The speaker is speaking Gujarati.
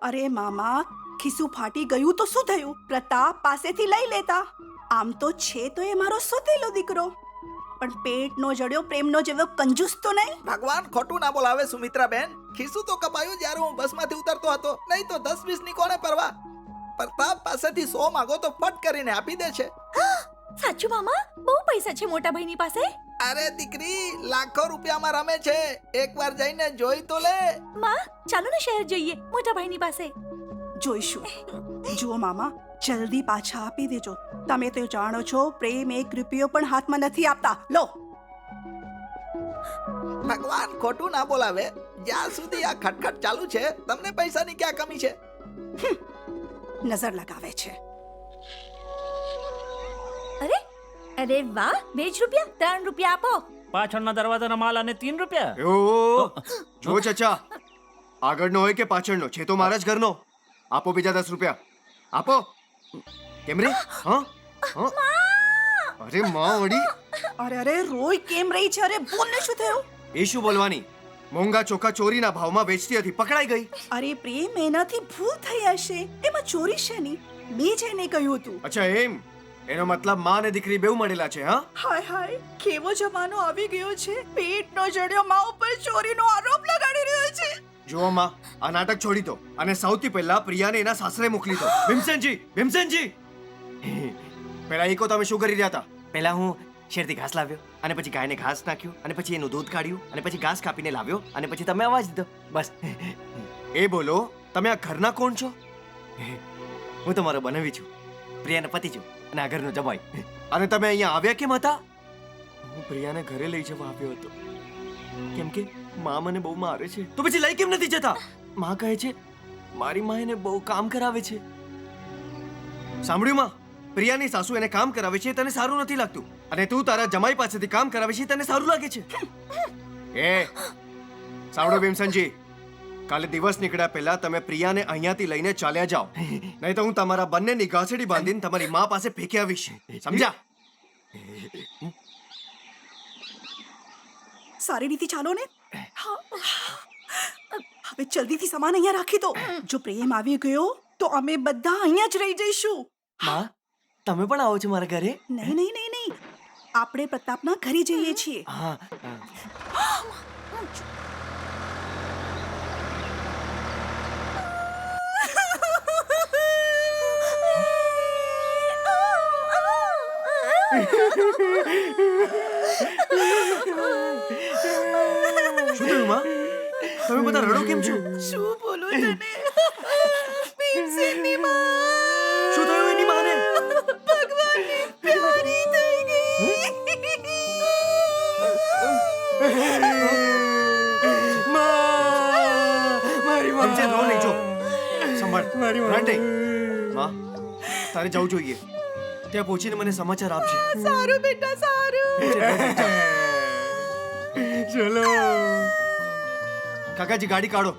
અરે મામા, ખિસ્સું ફાટી ગયું તો શું થયું? પ્રતાપ પાસેથી લઈ લેતા. આમ તો છે તો એ મારો સોતેલો દીકરો, પણ પેટનો જડ્યો પ્રેમનો જેવો કંજૂસ તો નહીં. ભગવાન ખોટું ના બોલાવે સુમિત્રાબેન. ખિસ્સું તો કપાયું જ્યારે હું બસમાંથી ઉતરતો હતો, નહીં તો 10-20 ની કોને પરવા. પ્રતાપ પાસેથી 100 માંગો તો ફટ કરીને આપી દે છે. સાચું મામા, બહુ પૈસા છે મોટા ભાઈની પાસે. અરે દીકરી, લાખો રૂપિયામાં રમે છે. એકવાર જઈને જોઈ તો લે. માં, ચાલો ને શહેર જઈએ મોટા ભાઈની પાસે. જોઈશું. જુઓ મામા, જલ્દી પાછા આપી દેજો. તમે તો જાણો છો, પ્રેમ 1 રૂપિયો પણ હાથમાં નથી આપતા. લો. ભગવાન ખોટું ના બોલાવે. જ્યાં સુધી આ ખટખટ ચાલુ છે, તમને પૈસાની ક્યાં કમી છે? નજર લગાવે છે. અરે અરે વાહ, 2 રૂપિયા, 3 રૂપિયા આપો. પાછળના દરવાજાના માલ અને 3 રૂપિયા. ઓ જો ચચા, આગળનો હોય કે પાછળનો, છે તો મારા જ ઘરનો. આપો બીજા 10 રૂપિયા આપો. કેમ રે? હા અરે માં વડી. અરે રોય કેમ રહી છે? અરે બોલને, શું થયું? એ શું બોલવાની? મોંઘા ચોખા ચોરીના ભાવમાં વેચતી હતી, પકડાઈ ગઈ. અરે પ્રેમ, એનાથી ભૂલ થઈ હશે. એમાં ચોરી છે ની. મેં જઈને કહ્યું હતું. અચ્છા એમ? એનો મતલબ માં અને દીકરી બેવ મળેલા છે? હા હાય હાય, કેવો જમાનો આવી ગયો છે. પેટનો જડ્યો માં ઉપર ચોરીનો આરોપ લગાડી રહ્યો છે. જુઓ માં, આ નાટક છોડી દો અને સૌથી પહેલા પ્રિયાને એના સાસરે મોકલી દો. ભીમસેનજી પહેલા ઈકો તમે શું કરી રહ્યા હતા? પહેલા હું શેરથી ઘાસ લાવ્યો, અને પછી ગાયને ઘાસ નાખ્યું, અને પછી એનું દૂધ કાઢ્યું, અને પછી ઘાસ કાપીને લાવ્યો, અને પછી તમે અવાજ દીધો. બસ. એ બોલો, તમે આ ઘરના કોણ છો? હું તમારો બનાવી છું, પ્રિયાના પતિ છું, અને આ ઘરનો જમાઈ. અને તમે અહીંયા આવ્યા કેમ હતા? હું પ્રિયાને ઘરે લઈ જવા આવ્યો હતો, કેમ કે માં મને બહુ મારે છે. તો પછી લઈ કેમ નથી જતા? માં કહે છે મારી માં એને બહુ કામ કરાવે છે. સાંભળ્યું માં? પ્રિયાની સાસુ એને કામ કરાવે છે, તને સારું નથી લાગતું, અને તું તારા જમાઈ પાસેથી કામ કરાવે છે, તને સારું લાગે છે? એ સાંભળો ભીમસનજી, કાલે દિવસ નીકળ્યા પહેલા તમે પ્રિયાને અહીંયાથી લઈને ચાલ્યા જાઓ, નહીં તો હું તમારા બંનેની ઘાસડી બાંધીને તમારી માં પાસે ફેંકી આવીશ. સમજ્યા? સારી રીતે ચાલો ને. હવે જલ્દીથી સામાન અહીંયા રાખી દો. જો પ્રેમ આવી ગયો તો અમે બધા અહીંયા જ રહી જઈશું. માં, તમે પણ આવો છો મારા ઘરે? નહીં નહીં નહીં નહીં, આપણે પ્રતાપના ઘરે જઈએ છીએ. હા. શું થયું માં? તમે બધા રડો કેમ છો? શું બોલું તને? ભીમસેનની માં. શું થયું એની માને? ભગવાનની પ્યારી થઈ ગઈ. મારી માં રો નહીં. જો સંભાળ, રડ નહીં. માં, તારે જવું જોઈએ. ત્યાં પહોંચીને મને સમાચાર આપજે. સારું બેટા, સારું. ચલો કાકાજી, ગાડી કાઢો.